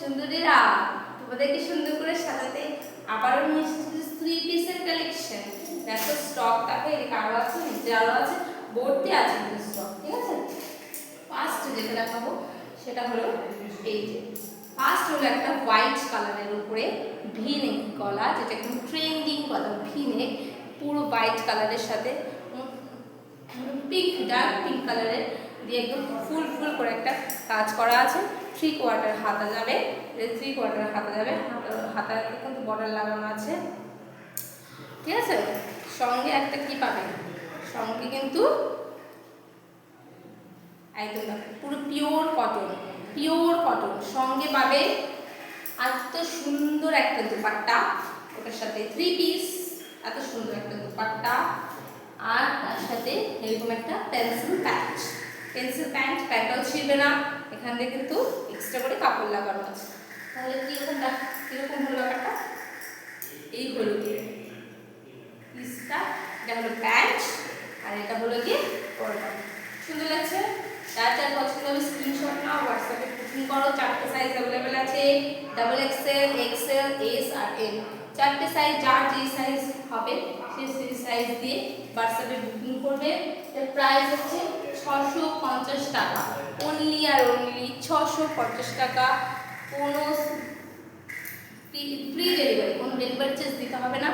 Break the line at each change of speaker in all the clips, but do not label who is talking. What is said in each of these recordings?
সুন্দরীরা, তোমাদেরকে সুন্দর করে সাজাতে আবারও নিয়ে এসেছি 3 পিসের কালেকশন। দেখো স্টকটাকে কারো আছে, নিচে আরো আছে, ভর্তি আছে কিন্তু স্টক। ঠিক আছে, ফার্স্ট যেটা দেখাবো সেটা হলো এই যে ফার্স্ট হলো একটা হোয়াইট কালারের উপরে ভি নেক গলা, যেটা একদম ট্রেন্ডিং গলা। ভি নেক পুরো হোয়াইট কালারের সাথে পিঙ্ক, ডার্ক পিঙ্ক কালারের দিয়ে একদম ফুল ফুল করে একটা কাজ করা আছে। 3 কোয়ার্টার হাতা যাবে, 3 কোয়ার্টার হাতা যাবে, হাতায় কিন্তু বর্ডার লাগানো আছে। ঠিক আছে, সঙ্গে একটা কি পাবে, সঙ্গে কিন্তু একদম পুরো পিওর কটন, পিওর কটন সঙ্গে পাবে এত সুন্দর একটা দুপাট্টা, ওটার সাথে 3 পিস, এত সুন্দর একটা দুপাট্টা, আর তার সাথে এরকম একটা পেন্সিল প্যান্ট। পেন্সিল প্যান্ট, প্যান্টটাও ছিঁড়বে না, এখান থেকে কিন্তু এক্সট্রা করে কাপড় লাগানো আছে। তাহলে কিরকম হলো ব্যাপারটা, এই হলো কি পিসটা, এটা হলো প্যান্ট আর এটা হলো কি পরটা। সুন্দর লাগছে। যার যার পছন্দ হবে স্ক্রিনশট নাও, হোয়াটসঅ্যাপে বুকিং করো। 4টে সাইজ अवेलेबल আছে, ডাবল এক্সেল, এক্সেল, এস আর এম। 4টে সাইজ, যার যে সাইজ হবে সেই সাইজ দিয়ে হোয়াটসঅ্যাপে বুকিং করবে। এর প্রাইস হচ্ছে 650 টাকা, অনলি আর অনলি 650 টাকা। কোনো ফ্রি ডেলিভারি, কোনো ডেলিভারি চার্জ দিতে হবে না।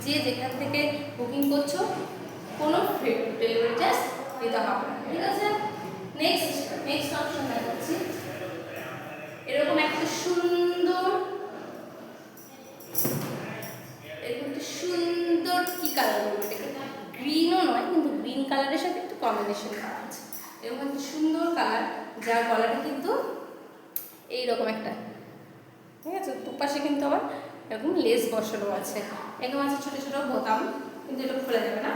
যে যেখান থেকে বুকিং করছো কোনো ফ্রি ডেলিভারি চার্জ দিতে হবে না। ঠিক আছে, নেক্সট অপশন দেখাচ্ছি। এরকম একটা সুন্দর কি কালার বলবো এটাকে, গ্রিনও নয় কিন্তু গ্রিন কালারের সাথে একটু কম্বিনেশন করা আছে। এরকম একটা সুন্দর কালার, যার গলাটা কিন্তু এইরকম একটা, ঠিক আছে, দুপাশে কিন্তু আবার এরকম লেস বসানো আছে, এরকম আছে ছোটো ছোটো বোতাম, কিন্তু এটা খোলা যাবে না।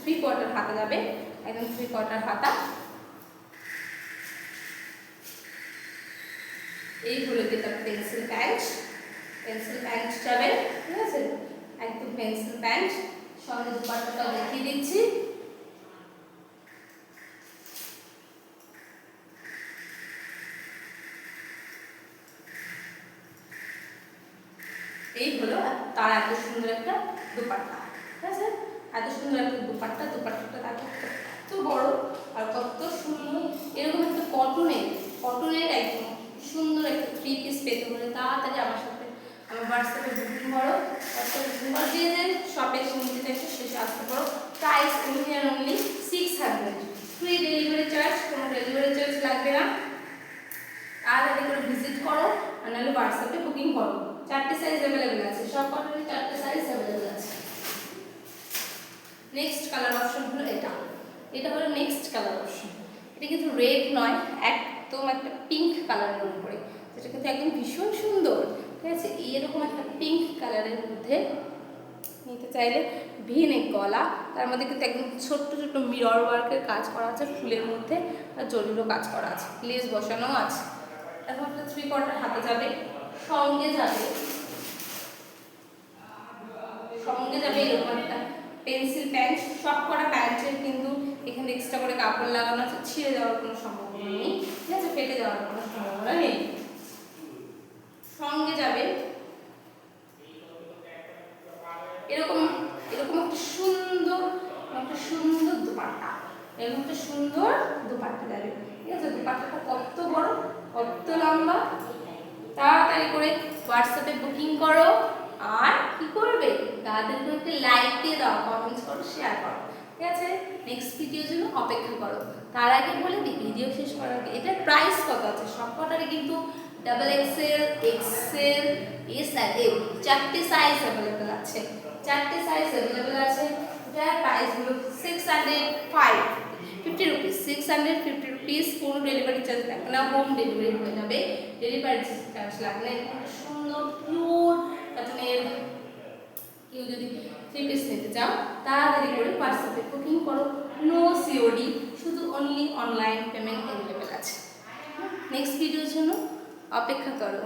3 কোয়ার্টার হাতা যাবে, একদম 3 কোয়ার্টার হাতা। এই হলো যেটা পেন্সিল প্যান্ট, পেন্সিল প্যান্ট যাবে। ঠিক আছে, একদম পেন্সিল প্যান্ট, সঙ্গে দুপাট্টাটা দেখিয়ে দিচ্ছি। এই হলো তার এত সুন্দর একটা দুপাট্টা। ঠিক আছে, এত সুন্দর একটা দুপাট্টা, দুপাট্টাটা দেখো কত বড় আর কত সুন্দর। এরকম একটা কটনের একদম সুন্দর একটা 3 পিস পেতে হলে তাড়াতাড়ি আমার সাথে আমার হোয়াটসঅ্যাপে বুকিং করো। হোয়াটসঅ্যাপে বুকিং করে দিয়ে যে শপে এসে নিতে চাইছো শেষে আসতে পারো। প্রাইস অনলি আর অনলি 600, ফ্রি ডেলিভারি চার্জ, কোনো ডেলিভারি চার্জ লাগবে না। তাড়াতাড়ি করে ভিজিট করো, আর নাহলে হোয়াটসঅ্যাপে বুকিং করো। 4টে সাইজ अवेलेबल আছে, সব কটনের 4টে সাইজ अवेलेबल আছে। নেক্সট কালার অপশন হলো এটা হলো নেক্সট কালার অপশন। এটা কিন্তু রেড নয়, একদম একটা পিঙ্ক কালারের উপরে, যেটা কিন্তু একদম ভীষণ সুন্দর। ঠিক আছে, এরকম একটা পিঙ্ক কালারের মধ্যে নিতে চাইলে ভি নেক গলা, তার মধ্যে কিন্তু একদম ছোট্ট ছোট্ট মিরর ওয়ার্কের কাজ করা আছে, ফুলের মধ্যে আর জরিরও কাজ করা আছে, লেস বসানো আছে। এখন একটা 3 কোয়ার্টার হাতে যাবে, সঙ্গে যাবে এরকম একটা পেন্সিল প্যান্ট। সব করা প্যান্টের কিন্তু এখানে এক্সট্রা করে কাপড় লাগানো আছে, ছিঁড়ে যাওয়ার কোনো সম্ভাবনা নেই। ঠিক আছে, ফেটে যাওয়ার কোনো সম্ভাবনা নেই। সঙ্গে যাবে এরকম একটা সুন্দর দুপাট্টা, এরকম একটা সুন্দর দুপাট্টা যাবে। ঠিক আছে, দুপাট্টাটা কত বড়, কত লম্বা। তাড়াতাড়ি করে হোয়াটসঅ্যাপে বুকিং করো, আর কি করবে, তাড়াতাড়ি করে একটা লাইক দিয়ে দাও, কমেন্টস করো, শেয়ার করো। ঠিক আছে, নেক্সট ভিডিওর জন্য অপেক্ষা করো। তার আগে বলে দিই, ভিডিও শেষ করার আগে এটার প্রাইস কত আছে। সব কটারে কিন্তু ডাবল এক্সেল, এক্সেল, এস আর এম 4টে সাইজ अवेलेबल আছে, 4টে সাইজ अवेलेबल আছে। এটার প্রাইস হলো 650 রুপিস, 650 রুপিস। কোনো ডেলিভারি চার্জ লাগবে না, হোম ডেলিভারি হয়ে যাবে, ডেলিভারি চার্জ লাগবে না। এরকম সুন্দর পিওর কটনের কেউ যদি 3 পিস নিতে চাও, তাড়াতাড়ি করে হোয়াটসঅ্যাপে বুকিং করো। নো সিওডি, শুধু অনলি অনলাইন পেমেন্ট अवेलेबल আছে। নেক্সট ভিডিওর জন্য অপেক্ষা করো।